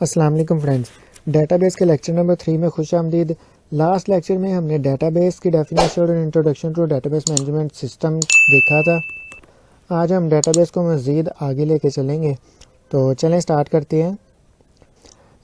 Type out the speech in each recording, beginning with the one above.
अस्सलाम वालेकुम friends, database के लेक्चर नंबर 3 में खुश आमदीद। लास्ट लेक्चर में हमने डेटाबेस की डेफिनेशन और introduction to database management system देखा था। आज हम डेटाबेस को मज़ीद आगे लेके चलेंगे, तो चलें स्टार्ट करते हैं।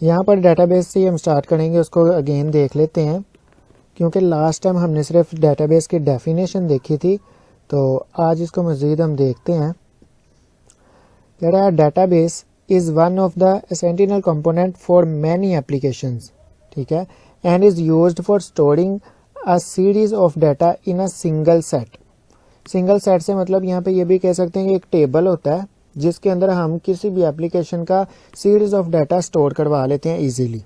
यहाँ पर डेटाबेस से हम स्टार्ट करेंगे, उसको अगेन देख लेते हैं क्योंकि लास्ट टाइम हमने सिर्फ डेटाबेस की डेफिनेशन देखी थी, तो आज इसको मज़ीद हम देखते हैं। कह रहा है database is one of the essential component for many applications, ठीक है, and is used for storing a series of data in a single set. Single set से मतलब यहाँ पे ये भी कह सकते हैं कि एक टेबल होता है जिसके अंदर हम किसी भी एप्लीकेशन का सीरीज ऑफ डाटा स्टोर करवा लेते हैं इजीली,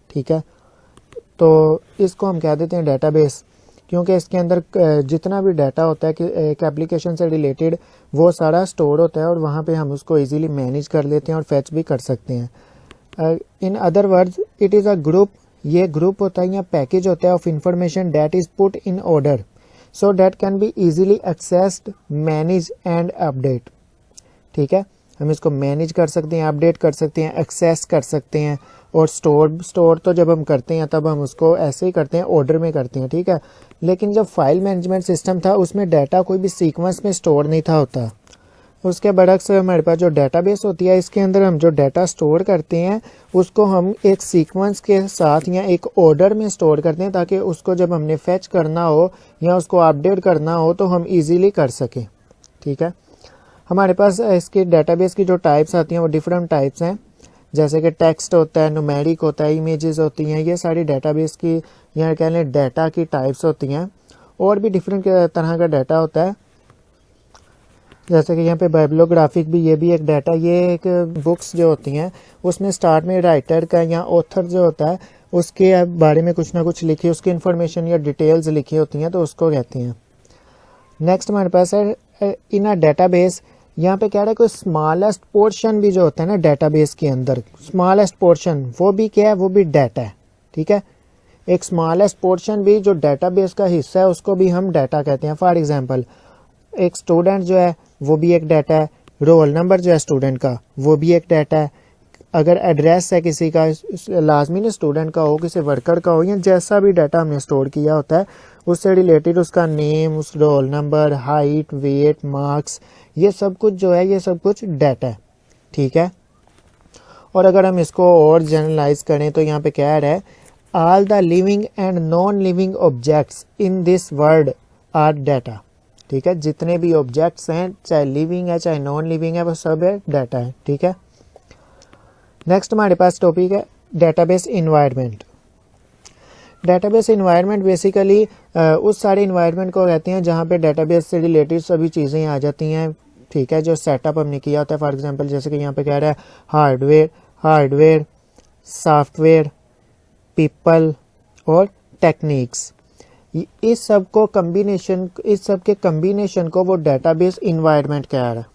ठीक है। तो इसको हम कह देते हैं डेटाबेस, क्योंकि इसके अंदर जितना भी डाटा होता है कि एक एप्लीकेशन से रिलेटेड वो सारा स्टोर होता है और वहाँ पे हम उसको इजीली मैनेज कर लेते हैं और फैच भी कर सकते हैं। In other words it is a group, ये ग्रुप होता है या पैकेज होता है of information that is put in order so that can be easily accessed, manage and update, ठीक है। हम इसको मैनेज कर सकते हैं, अपडेट कर सकते हैं, एक्सेस कर सकते हैं। और स्टोर तो जब हम करते हैं तब हम उसको ऐसे ही करते हैं, ऑर्डर में करते हैं, ठीक है। लेकिन जब फाइल मैनेजमेंट सिस्टम था उसमें डाटा कोई भी सीक्वेंस में स्टोर नहीं था होता। उसके बरक्स हमारे पास जो डेटाबेस होती है, इसके अंदर हम जो डाटा स्टोर करते हैं उसको हम एक सीक्वेंस के साथ या एक ऑर्डर में स्टोर करते हैं, ताकि उसको जब हमने फैच करना हो या उसको अपडेट करना हो तो हम इजीली कर सकें, ठीक है। हमारे पास इसके डेटाबेस की जो टाइप्स आती हैं वो डिफरेंट टाइप्स हैं, जैसे कि टेक्स्ट होता है, न्यूमेरिक होता है, इमेजेस होती हैं। ये सारी डेटाबेस की या कह लें डाटा की टाइप्स होती हैं। और भी डिफरेंट तरह का डाटा होता है, जैसे कि यहाँ पे बाइब्लोग्राफिक भी, ये भी एक डाटा, ये एक बुक्स जो होती हैं उसमें स्टार्ट में राइटर का या ऑथर जो होता है उसके बारे में कुछ ना कुछ लिखी, उसकी इन्फॉर्मेशन या डिटेल्स लिखी होती हैं, तो उसको कहते हैं। नेक्स्ट हमारे पास है इन अ डेटाबेस, यहाँ पे कह रहा है कोई स्मॉलेस्ट पोर्शन भी जो होता है ना डेटाबेस के अंदर, स्मॉलेस्ट पोर्शन वो भी क्या है, वो भी डाटा है, ठीक है। एक स्मॉलेस्ट पोर्शन भी जो डेटाबेस का हिस्सा है उसको भी हम डाटा कहते हैं। फॉर एग्जांपल एक स्टूडेंट जो है वो भी एक डाटा है, रोल नंबर जो है स्टूडेंट का वो भी एक डाटा है। अगर एड्रेस है किसी का, लाजमी नहीं स्टूडेंट का हो, किसी वर्कर का हो, या जैसा भी डाटा हमने स्टोर किया होता है उससे रिलेटेड उसका नेम, उस roll number, height, weight, marks, ये सब कुछ जो है ये सब कुछ डाटा है, ठीक है। और अगर हम इसको और जनरलाइज करें तो यहाँ पे कह रहा है all the living and non living objects in this world are data, ठीक है। जितने भी ऑब्जेक्ट्स हैं, चाहे लिविंग है चाहे नॉन लिविंग है, वो सब है डाटा है, ठीक है। नेक्स्ट हमारे पास टॉपिक है database environment. Database environment basically उस सारे इन्वायरमेंट को कहते हैं जहाँ पे डेटाबेस से रिलेटेड सभी चीज़ें आ जाती हैं, ठीक है, जो सेटअप हमने किया होता है। फॉर एग्जांपल जैसे कि यहाँ पे कह रहा है हार्डवेयर, सॉफ्टवेयर, पीपल और टेक्निक्स, इस सब के कम्बिनेशन को वो डेटाबेस इन्वायरमेंट कह रहा है।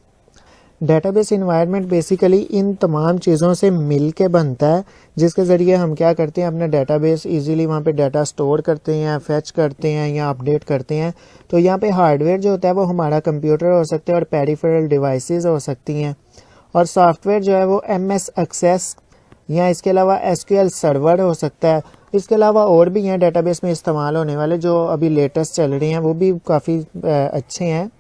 डेटाबेस इन्वायरमेंट बेसिकली इन तमाम चीज़ों से मिल के बनता है, जिसके ज़रिए हम क्या करते हैं, अपना डेटाबेस इजीली वहाँ पे डाटा स्टोर करते हैं, फैच करते हैं या अपडेट करते हैं। तो यहाँ पे हार्डवेयर जो होता है वो हमारा कंप्यूटर हो सकता है और पेरिफेरल डिवाइसेस हो सकती हैं, और सॉफ्टवेयर जो है वो MS एक्सेस या इसके अलावा SQL सर्वर हो सकता है। इसके अलावा और भी हैं डेटाबेस में इस्तेमाल होने वाले जो अभी लेटेस्ट चल रहे हैं, वो भी काफ़ी अच्छे हैं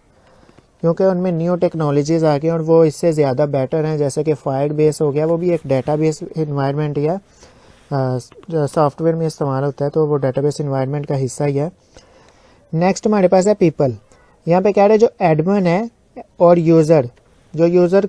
क्योंकि उनमें न्यू टेक्नोलॉजीज़ आ गई और वो इससे ज़्यादा बेटर हैं। जैसे कि फायरबेस हो गया, वो भी एक डेटाबेस इन्वायरमेंट ही है, सॉफ्टवेयर में इस्तेमाल होता है, तो वो डेटाबेस इन्वायरमेंट का हिस्सा ही है। नेक्स्ट हमारे पास है पीपल। यहाँ पे कह रहे हैं जो एडमिन है और यूज़र, जो यूज़र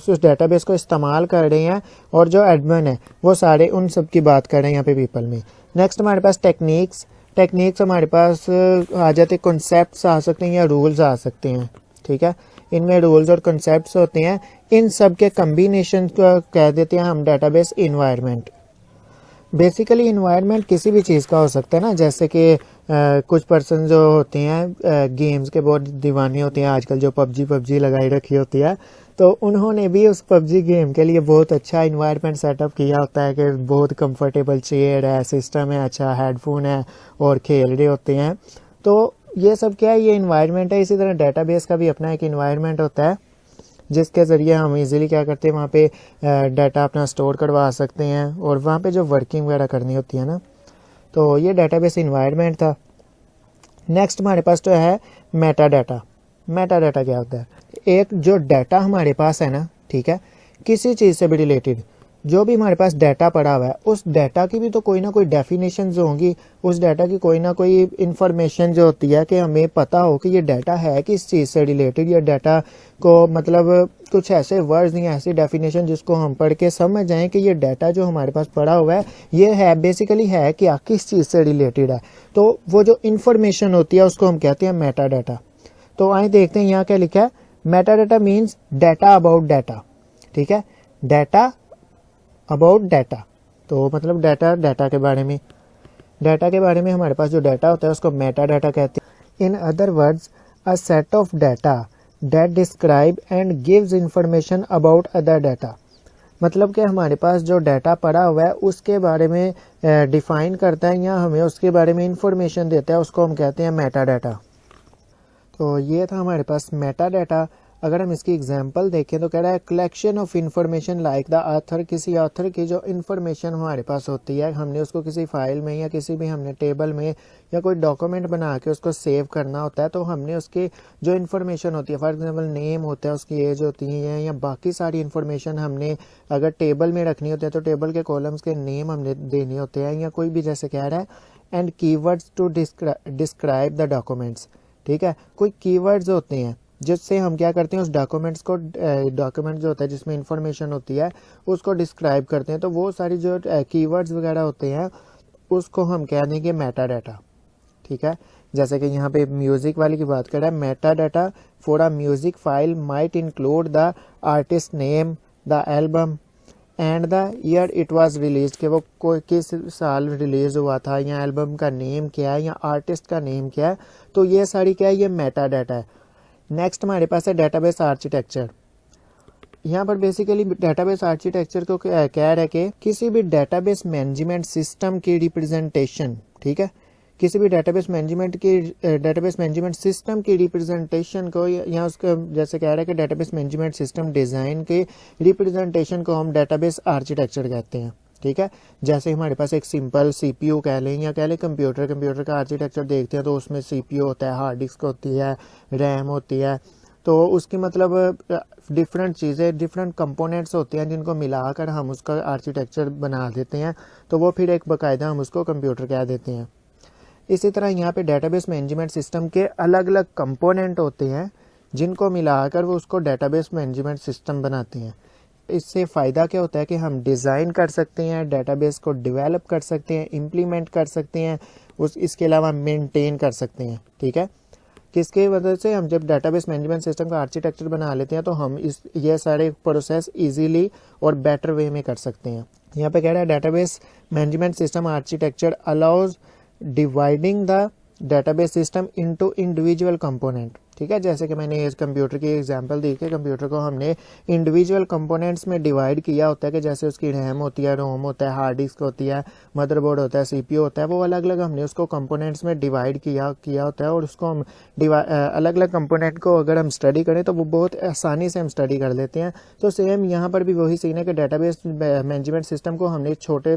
उस डेटाबेस को इस्तेमाल कर रहे हैं और जो एडमिन है वो सारे उन सब की बात कर रहे हैं यहाँ पे पीपल में। नेक्स्ट हमारे पास टेक्निक्स हमारे पास आ जाते, कॉन्सेप्ट्स आ सकते हैं या रूल्स आ सकते हैं, ठीक है। इनमें रूल्स और कॉन्सेप्ट्स होते हैं, इन सब के कम्बिनेशन को कह देते हैं हम डेटाबेस इन्वायरमेंट। बेसिकली इन्वायरमेंट किसी भी चीज़ का हो सकता है ना, जैसे कि कुछ पर्सन जो होते हैं गेम्स के बहुत दीवाने होते हैं आजकल, जो पबजी लगाई रखी होती है, तो उन्होंने भी उस पबजी गेम के लिए बहुत अच्छा इन्वायरमेंट सेटअप किया होता है कि बहुत कंफर्टेबल चेयर है, सिस्टम है, अच्छा हेडफोन है और खेल रहे होते हैं। तो ये सब क्या है, ये इन्वायरमेंट है। इसी तरह डेटाबेस का भी अपना एक इन्वायरमेंट होता है, जिसके ज़रिए हम इजीली क्या करते हैं वहाँ पे डाटा अपना स्टोर करवा सकते हैं और वहाँ पे जो वर्किंग वगैरह करनी होती है ना। तो ये डेटाबेस इन्वायरमेंट था। नेक्स्ट हमारे पास जो है मेटा डाटा। मेटा डाटा क्या होता है? एक जो डाटा हमारे पास है ना, ठीक है, किसी चीज़ से भी रिलेटेड जो भी हमारे पास डाटा पड़ा हुआ है, उस डाटा की भी तो कोई ना कोई डेफिनेशन जो होंगी, उस डाटा की कोई ना कोई इंफॉर्मेशन जो होती है कि हमें पता हो कि ये डाटा है किस चीज़ से रिलेटेड, या डाटा को मतलब कुछ ऐसे वर्ड्स या ऐसी डेफिनेशन जिसको हम पढ़ के समझ जाएं कि ये डाटा जो हमारे पास पड़ा हुआ है ये है बेसिकली है क्या, किस चीज़ से रिलेटेड है। तो वो जो इन्फॉर्मेशन होती है उसको हम कहते हैं मेटा डाटा। तो आइए देखते हैं यहाँ क्या लिखा है। Meta data means data about data, ठीक है, डाटा अबाउट डाटा। तो मतलब डाटा के बारे में हमारे पास जो डाटा होता है उसको मेटा डाटा कहते हैं। In other words a set of data that describe and gives information about other data. मतलब कि हमारे पास जो डाटा पड़ा हुआ है उसके बारे में डिफाइन करता है या हमें उसके बारे में इंफॉर्मेशन देता है, उसको हम कहते हैं मेटा डाटा। तो ये था हमारे पास मेटा डाटा। अगर हम इसकी एग्जांपल देखें तो कह रहा है collection of information like the author. किसी ऑथर की जो इंफॉर्मेशन हमारे पास होती है, हमने उसको किसी फाइल में या किसी भी हमने टेबल में या कोई डॉक्यूमेंट बना के उसको सेव करना होता है, तो हमने उसकी जो इन्फॉर्मेशन होती है, फॉर एग्जांपल नेम होता है, उसकी एज होती है या बाकी सारी इन्फॉर्मेशन हमने अगर टेबल में रखनी होती है तो टेबल के कॉलम्स के नेम हमने देने होते हैं, या कोई भी जैसे कह रहा है and keywords to describe the documents, ठीक है, कोई कीवर्ड्स होते हैं जिससे हम क्या करते हैं उस डॉक्यूमेंट्स को, डॉक्यूमेंट जो होता है जिसमें इंफॉर्मेशन होती है उसको डिस्क्राइब करते हैं। तो वो सारी जो कीवर्ड्स वगैरह होते हैं उसको हम कह देंगे मेटा डाटा, ठीक है। जैसे कि यहाँ पे म्यूजिक वाली की बात कर रहा है, Meta data for a music file might include the artist name, the album and the year it was release, कि वो कोई किस साल रिलीज हुआ था, या एल्बम का नेम क्या है, या आर्टिस्ट का नेम क्या है। तो ये सारी क्या है, ये मेटा डाटा है। नेक्स्ट हमारे पास है डेटाबेस आर्किटेक्चर। यहाँ पर बेसिकली डेटाबेस आर्किटेक्चर को कह रहा है कि किसी भी डेटाबेस मैनेजमेंट सिस्टम की रिप्रेजेंटेशन, ठीक है, किसी भी डेटाबेस मैनेजमेंट सिस्टम की रिप्रेजेंटेशन को, या उसका जैसे कह रहा है कि डेटाबेस मैनेजमेंट सिस्टम डिज़ाइन के रिप्रेजेंटेशन को हम डेटाबेस आर्किटेक्चर कहते हैं, ठीक है। जैसे हमारे पास एक सिंपल सीपीयू कह लें या कह लें कंप्यूटर का आर्किटेक्चर देखते हैं तो उसमें सीपीयू होता है, हार्ड डिस्क होती है, रैम होती है, तो उसकी मतलब डिफरेंट चीज़ें, डिफरेंट कंपोनेंट्स होते हैं जिनको मिलाकर हम उसका आर्किटेक्चर बना देते हैं, तो वो फिर एक बाकायदा हम उसको कंप्यूटर कह देते हैं। इसी तरह यहाँ पे डेटाबेस मैनेजमेंट सिस्टम के अलग अलग कंपोनेंट होते हैं जिनको मिलाकर वो उसको डेटाबेस मैनेजमेंट सिस्टम बनाते हैं। इससे फ़ायदा क्या होता है कि हम डिज़ाइन कर सकते हैं, डेटाबेस को डेवलप कर सकते हैं, इम्प्लीमेंट कर सकते हैं, इसके अलावा मेंटेन कर सकते हैं, ठीक है। किसके वजह से हम जब डेटाबेस मैनेजमेंट सिस्टम का आर्किटेक्चर बना लेते हैं तो हम ये सारे प्रोसेस इजीली और बेटर वे में कर सकते हैं। यहाँ पे कह रहा है database management system architecture allows dividing the database system into individual component, ठीक है। जैसे कि मैंने इस कंप्यूटर की एग्जांपल दी कि कंप्यूटर को हमने इंडिविजुअल कंपोनेंट्स में डिवाइड किया होता है, कि जैसे उसकी रैम होती है, रोम होता है, हार्ड डिस्क होती है, मदरबोर्ड होता है, सीपीयू होता है, वो अलग अलग हमने उसको कंपोनेंट्स में डिवाइड किया होता है। और उसको हम अलग अलग कंपोनेंट को अगर हम स्टडी करें तो वो बहुत आसानी से हम स्टडी कर लेते हैं। तो सेम यहाँ पर भी वही सीन है कि डेटाबेस मैनेजमेंट सिस्टम को हमने छोटे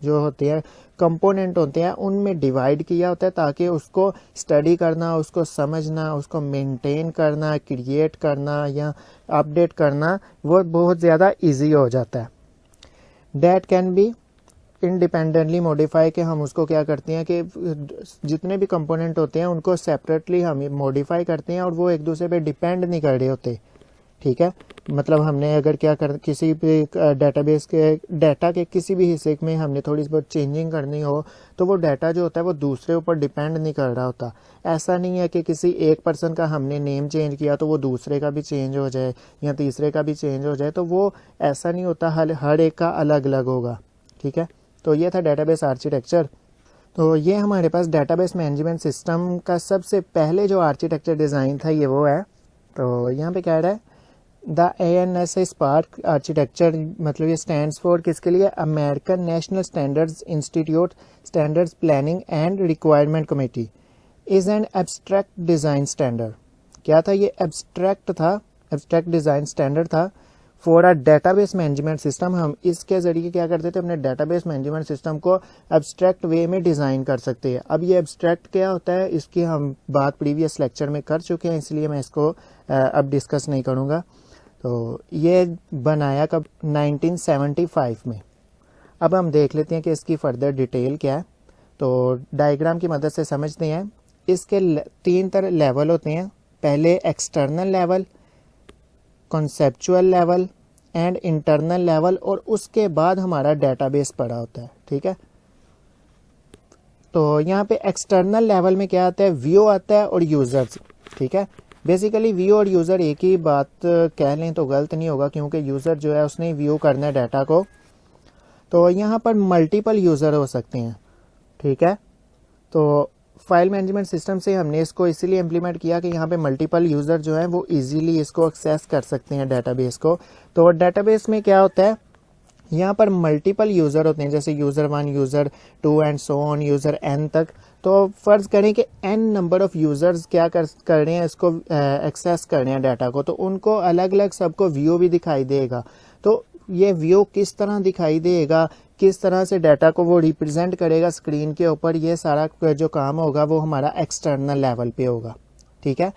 जो होते हैं कंपोनेंट होते हैं उनमें डिवाइड किया होता है ताकि उसको स्टडी करना, उसको समझना, उसको मेंटेन करना, क्रिएट करना या अपडेट करना वो बहुत ज़्यादा इजी हो जाता है। That can be independently modify, के हम उसको क्या करते हैं कि जितने भी कंपोनेंट होते हैं उनको सेपरेटली हम मॉडिफाई करते हैं और वो एक दूसरे पे डिपेंड नहीं कर रहे होते, ठीक है। मतलब हमने अगर क्या कर किसी भी डेटाबेस के डाटा के किसी भी हिस्से में हमने थोड़ी बहुत चेंजिंग करनी हो तो वो डाटा जो होता है वो दूसरे ऊपर डिपेंड नहीं कर रहा होता। ऐसा नहीं है कि किसी एक पर्सन का हमने नेम चेंज किया तो वो दूसरे का भी चेंज हो जाए या तीसरे का भी चेंज हो जाए, तो वो ऐसा नहीं होता, हर एक का अलग अलग होगा, ठीक है। तो ये था डेटाबेस आर्किटेक्चर। तो ये हमारे पास डेटाबेस मैनेजमेंट सिस्टम का सबसे पहले जो आर्किटेक्चर डिज़ाइन था ये वो है। तो यहाँ पे कह रहा है द ANSI स्पार्क आर्किटेक्चर, मतलब ये स्टैंड्स फॉर किसके लिए, American national standards institute standards planning and requirement committee, is an abstract design standard. क्या था ये, एब्स्ट्रैक्ट था एब्स्ट्रैक्ट डिज़ाइन स्टैंडर्ड था for a database management system. हम इसके ज़रिए क्या करते थे, अपने डेटाबेस मैनेजमेंट सिस्टम को एब्स्ट्रैक्ट वे में डिज़ाइन कर सकते हैं। अब ये एब्स्ट्रैक्ट क्या होता है, इसकी हम बात प्रीवियस लेक्चर में कर चुके हैं, इसलिए मैं इसको अब डिस्कस नहीं करूँगा। तो ये बनाया कब, 1975 में। अब हम देख लेते हैं कि इसकी फर्दर डिटेल क्या है। तो डायग्राम की मदद से समझते हैं। इसके 3 तरह लेवल होते हैं। पहले external level, conceptual level and internal level, और उसके बाद हमारा डेटाबेस पड़ा होता है। ठीक है, तो यहाँ पे एक्सटर्नल लेवल में क्या आता है, व्यू आता है और यूजर्स। ठीक है, बेसिकली व्यू और यूजर एक ही बात कह लें तो गलत नहीं होगा, क्योंकि यूजर जो है उसने व्यू करना है डाटा को। तो यहाँ पर मल्टीपल यूजर हो सकते हैं। ठीक है, तो फाइल मैनेजमेंट सिस्टम से हमने इसको इसीलिए इम्प्लीमेंट किया कि यहाँ पे मल्टीपल यूज़र जो हैं वो इजीली इसको एक्सेस कर सकते हैं डेटाबेस को। तो डेटाबेस में क्या होता है, यहाँ पर मल्टीपल यूज़र होते हैं, जैसे user 1, user 2 and so on, user n तक। तो फ़र्ज़ करें कि n नंबर ऑफ़ यूज़र्स क्या कर रहे हैं, इसको एक्सेस कर रहे हैं डाटा को, तो उनको अलग अलग सबको व्यू भी दिखाई देगा। तो ये व्यू किस तरह दिखाई देगा, किस तरह से डाटा को वो रिप्रेजेंट करेगा स्क्रीन के ऊपर, ये सारा जो काम होगा वो हमारा एक्सटर्नल लेवल पे होगा। ठीक है,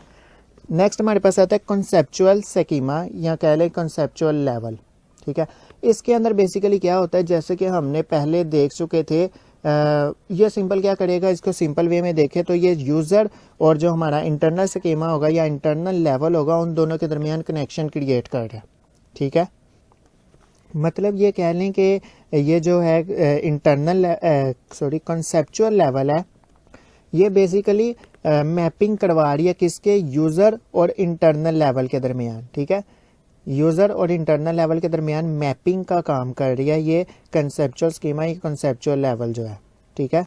नेक्स्ट हमारे पास आता है कॉन्सेप्चुअल स्कीमा, या कह लें कॉन्सेप्चुअल लेवल। ठीक है, इसके अंदर बेसिकली क्या होता है, जैसे कि हमने पहले देख चुके थे, ये सिंपल क्या करेगा, इसको सिंपल वे में देखें तो ये यूज़र और जो हमारा इंटरनल स्कीमा होगा या इंटरनल लेवल होगा, उन दोनों के दरमियान कनेक्शन क्रिएट कर रहा है। ठीक है, मतलब ये कह लें कि ये जो है कॉन्सेप्चुअल लेवल है, ये बेसिकली मैपिंग करवा रही है किसके, यूज़र और इंटरनल लेवल के दरमियान। ठीक है, यूज़र और इंटरनल लेवल के दरमियान मैपिंग का काम कर रही है ये कंसेप्चुअल स्कीमा, ये कंसेप्चुअल लेवल जो है। ठीक है,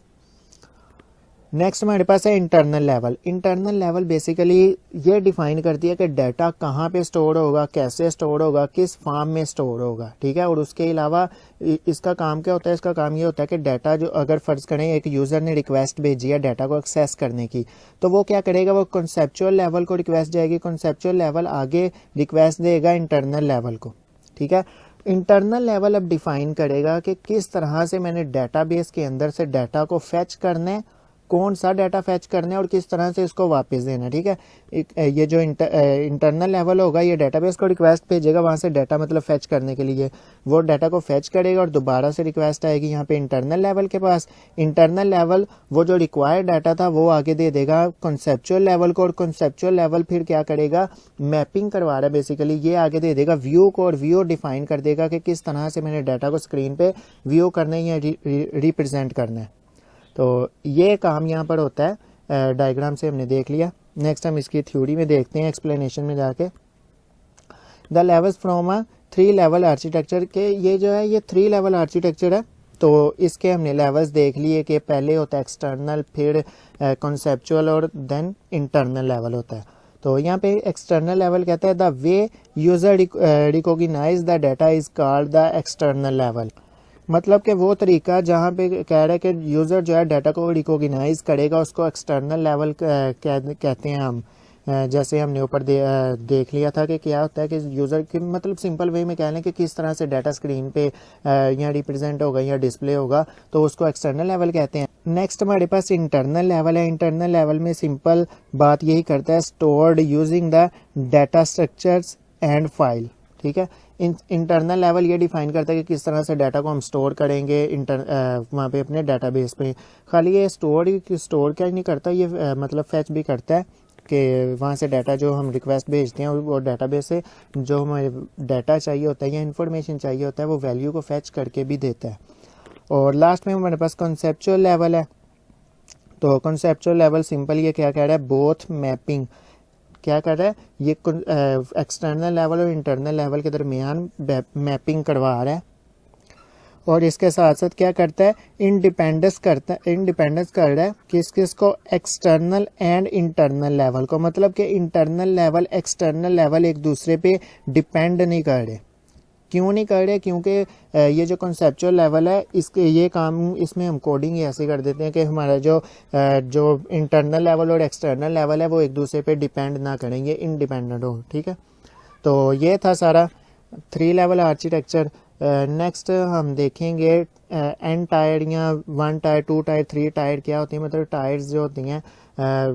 नेक्स्ट हमारे पास है internal level. Internal level basically ये डिफाइन करती है कि डाटा कहाँ पे स्टोर होगा, कैसे स्टोर होगा, किस फॉर्म में स्टोर होगा। ठीक है, और उसके अलावा इसका काम क्या होता है, इसका काम ये होता है कि डाटा जो, अगर फ़र्ज़ करें एक यूज़र ने रिक्वेस्ट भेजी है डाटा को एक्सेस करने की, तो वो क्या करेगा, वो कॉन्सेप्चुअल लेवल को रिक्वेस्ट जाएगी, कॉन्सेप्चुअल लेवल आगे रिक्वेस्ट देगा इंटरनल लेवल को। ठीक है, इंटरनल लेवल अब डिफाइन करेगा कि किस तरह से मैंने डेटाबेस के अंदर से डाटा को फैच करना है, कौन सा डाटा फैच करना है और किस तरह से इसको वापस देना है। ठीक है, ये जो इंटरनल लेवल होगा, ये डेटाबेस को रिक्वेस्ट भेजेगा वहाँ से डाटा मतलब फैच करने के लिए, वो डाटा को फैच करेगा और दोबारा से रिक्वेस्ट आएगी यहाँ पे इंटरनल लेवल के पास। इंटरनल लेवल वो जो रिक्वायर्ड डाटा था वो आगे दे देगा कॉन्सेप्चुअल लेवल को, और कॉन्सेप्चुअल लेवल फिर क्या करेगा, मैपिंग करवा रहा है बेसिकली, ये आगे दे देगा व्यू को, और व्यू डिफाइन कर देगा कि किस तरह से मैंने डाटा को स्क्रीन पे व्यू करना है या रिप्रेजेंट करना है। तो ये काम यहाँ पर होता है, डायग्राम से हमने देख लिया। नेक्स्ट हम इसकी थ्योरी में देखते हैं, एक्सप्लेनेशन में जाके। The levels from a 3 level architecture के, ये जो है ये 3 लेवल आर्किटेक्चर है। तो इसके हमने लेवल्स देख लिए कि पहले होता है एक्सटर्नल, फिर कॉन्सेप्चुअल और देन इंटरनल लेवल होता है। तो यहाँ पे एक्सटर्नल लेवल कहता है the way user recognise the data is called the external level. मतलब कि वो तरीका जहाँ पे कह रहा है कि यूज़र जो है डाटा को रिकॉग्नाइज करेगा, उसको एक्सटर्नल लेवल कहते हैं हम। जैसे हमने ऊपर देख लिया था कि क्या होता है कि यूज़र की, मतलब सिंपल वे में कह लें कि किस तरह से डाटा स्क्रीन पे या रिप्रेजेंट होगा या डिस्प्ले होगा, तो उसको एक्सटर्नल लेवल कहते हैं। नेक्स्ट हमारे पास इंटरनल लेवल है। इंटरनल लेवल में सिंपल बात यही करता है, stored using the data structures and file. ठीक है, इंटरनल लेवल ये डिफाइन करता है कि किस तरह से डाटा को हम स्टोर करेंगे वहाँ पे अपने डाटाबेस पे। खाली ये स्टोर क्या नहीं करता, ये मतलब फैच भी करता है कि वहाँ से डाटा जो हम रिक्वेस्ट भेजते हैं वो डाटाबेस से जो हमें डाटा चाहिए होता है या इन्फॉर्मेशन चाहिए होता है वो वैल्यू को फैच करके भी देता है। और लास्ट में हमारे पास कॉन्सेप्चुअल लेवल है। तो कॉन्सेप्चुअल लेवल सिंपल ये क्या कह रहा है, बोथ मैपिंग क्या कर रहा है, ये एक्सटर्नल लेवल और इंटरनल लेवल के दरमियान मैपिंग करवा रहा है। और इसके साथ साथ क्या करता है, इंडिपेंडेंस कर रहा है किस को, एक्सटर्नल एंड इंटरनल लेवल को। मतलब कि इंटरनल लेवल एक्सटर्नल लेवल एक दूसरे पे डिपेंड नहीं कर रहे। क्यों नहीं कर रहे, क्योंकि ये जो कॉन्सेप्चुअल लेवल है इसके ये काम, इसमें हम कोडिंग ऐसे कर देते हैं कि हमारा जो इंटरनल लेवल और एक्सटर्नल लेवल है वो एक दूसरे पे डिपेंड ना करें, ये इंडिपेंडेंट हो। ठीक है, तो ये था सारा 3 लेवल आर्किटेक्चर। नेक्स्ट हम देखेंगे एन टायर या 1 टायर 2 टायर 3 टायर क्या होती है, मतलब टायर्स जो होती हैं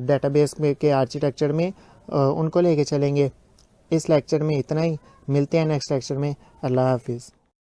डेटाबेस में के आर्किटेक्चर में, उनको लेके चलेंगे। इस लेक्चर में इतना ही, मिलते हैं नेक्स्ट लेक्चर में। अल्लाह हाफिज़।